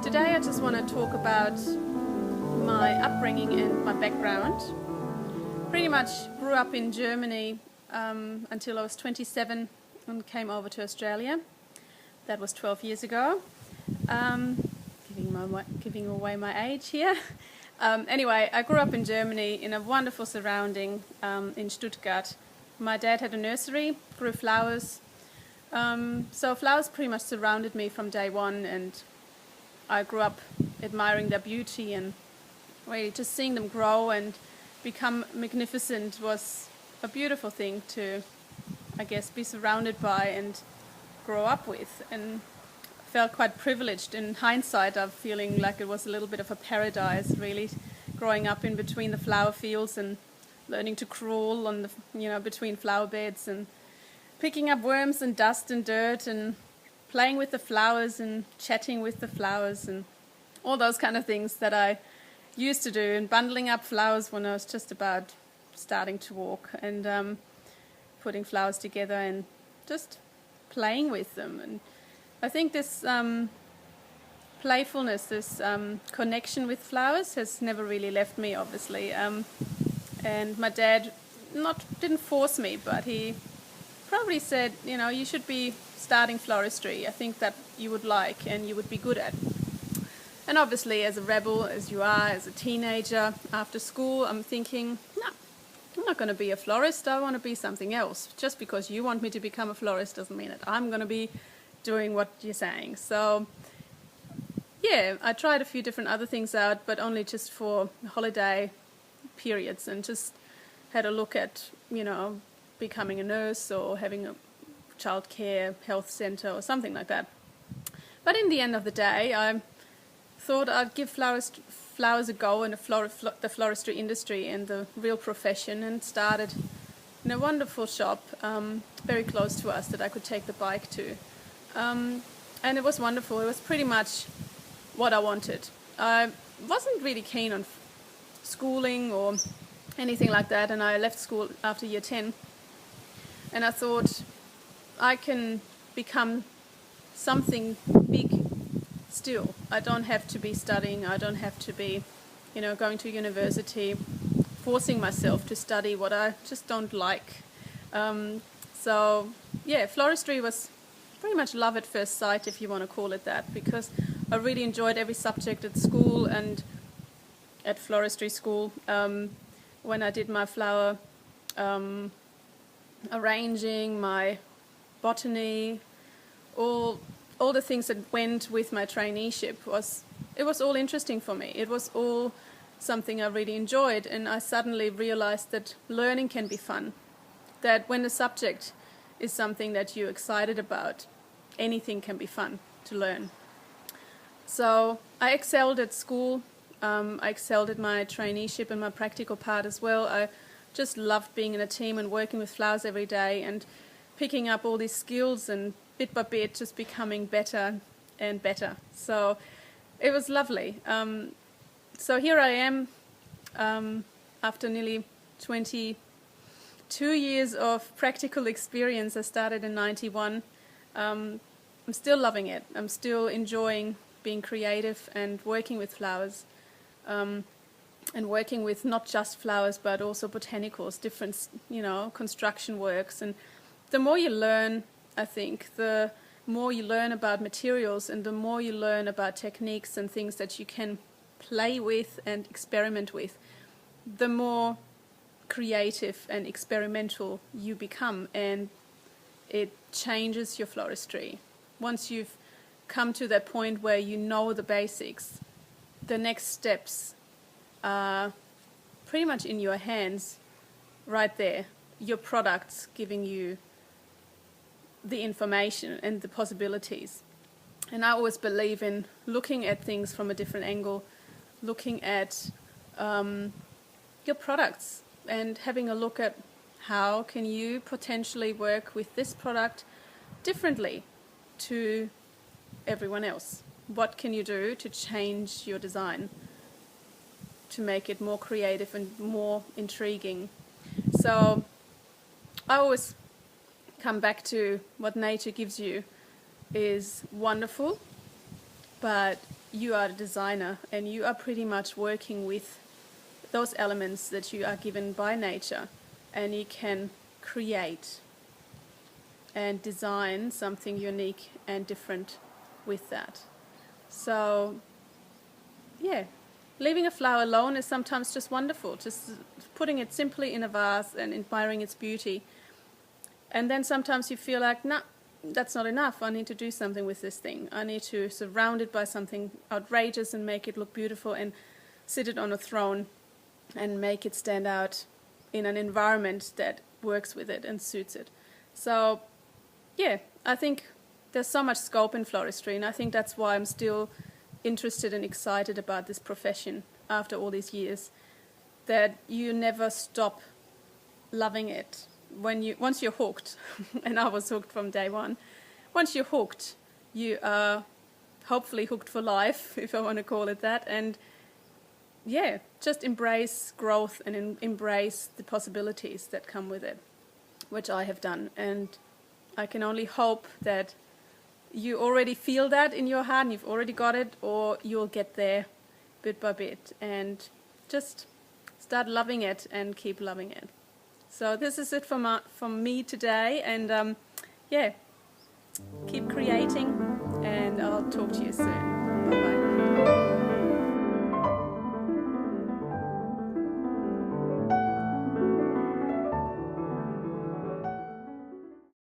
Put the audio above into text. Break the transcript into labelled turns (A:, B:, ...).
A: Today I just want to talk about my upbringing and my background. Pretty much grew up in Germany until I was 27 and came over to Australia. That was 12 years ago. Giving away my age here. Anyway, I grew up in Germany in a wonderful surrounding in Stuttgart. My dad had a nursery, grew flowers. So flowers pretty much surrounded me from day one, and I grew up admiring their beauty, and really just seeing them grow and become magnificent was a beautiful thing to, I guess, be surrounded by and grow up with. And felt quite privileged in hindsight of feeling like it was a little bit of a paradise, really, growing up in between the flower fields and learning to crawl on the, between flower beds and picking up worms and dust and dirt and playing with the flowers and chatting with the flowers and all those kind of things that I used to do, and bundling up flowers when I was just about starting to walk, and putting flowers together and just playing with them. And I think this playfulness, this connection with flowers has never really left me, obviously. And my dad didn't force me, but he probably said, you should be starting floristry. I think that you would like and you would be good at. And obviously, as a rebel as you are, as a teenager, after school, I'm thinking, no, I'm not going to be a florist. I want to be something else. Just because you want me to become a florist doesn't mean that I'm going to be doing what you're saying. So, yeah, I tried a few different other things out, but only just for holiday periods, and just had a look at, becoming a nurse or having a childcare health centre or something like that. But in the end of the day, I thought I'd give flowers a go in the floristry industry and the real profession, and started in a wonderful shop very close to us that I could take the bike to. And it was wonderful. It was pretty much what I wanted. I wasn't really keen on schooling or anything like that, and I left school after year 10. And I thought, I can become something big still. I don't have to be studying. I don't have to be, going to university, forcing myself to study what I just don't like. So, yeah, floristry was pretty much love at first sight, if you want to call it that, because I really enjoyed every subject at school and at floristry school. When I did my flower arranging, my botany, all the things that went with my traineeship, it was all interesting for me. It was all something I really enjoyed, and I suddenly realized that learning can be fun. That when the subject is something that you're excited about, anything can be fun to learn. So I excelled at school. I excelled at my traineeship and my practical part as well. I just loved being in a team and working with flowers every day and picking up all these skills, and bit by bit just becoming better and better. So it was lovely. So here I am after nearly 22 years of practical experience. I started in 91. I'm still loving it. I'm still enjoying being creative and working with flowers, and working with not just flowers but also botanicals, different construction works. And the more you learn, I think, the more you learn about materials, and the more you learn about techniques and things that you can play with and experiment with, the more creative and experimental you become, and it changes your floristry. Once you've come to that point where you know the basics, the next steps are pretty much in your hands right there. Your products giving you the information and the possibilities. And I always believe in looking at things from a different angle, looking at your products and having a look at how can you potentially work with this product differently to everyone else. What can you do to change your design to make it more creative and more intriguing? So I always come back to what nature gives you is wonderful, but you are a designer and you are pretty much working with those elements that you are given by nature, and you can create and design something unique and different with that. So yeah, leaving a flower alone is sometimes just wonderful, just putting it simply in a vase and admiring its beauty. And then sometimes you feel like, nah, that's not enough. I need to do something with this thing. I need to surround it by something outrageous and make it look beautiful and sit it on a throne and make it stand out in an environment that works with it and suits it. So yeah, I think there's so much scope in floristry, and I think that's why I'm still interested and excited about this profession after all these years, that you never stop loving it. Once you're hooked, and I was hooked from day one, once you're hooked, you are hopefully hooked for life, if I want to call it that. And yeah, just embrace growth and embrace the possibilities that come with it, which I have done. And I can only hope that you already feel that in your heart and you've already got it, or you'll get there bit by bit and just start loving it and keep loving it. So this is it from me today, and yeah, keep creating, and I'll talk to you soon.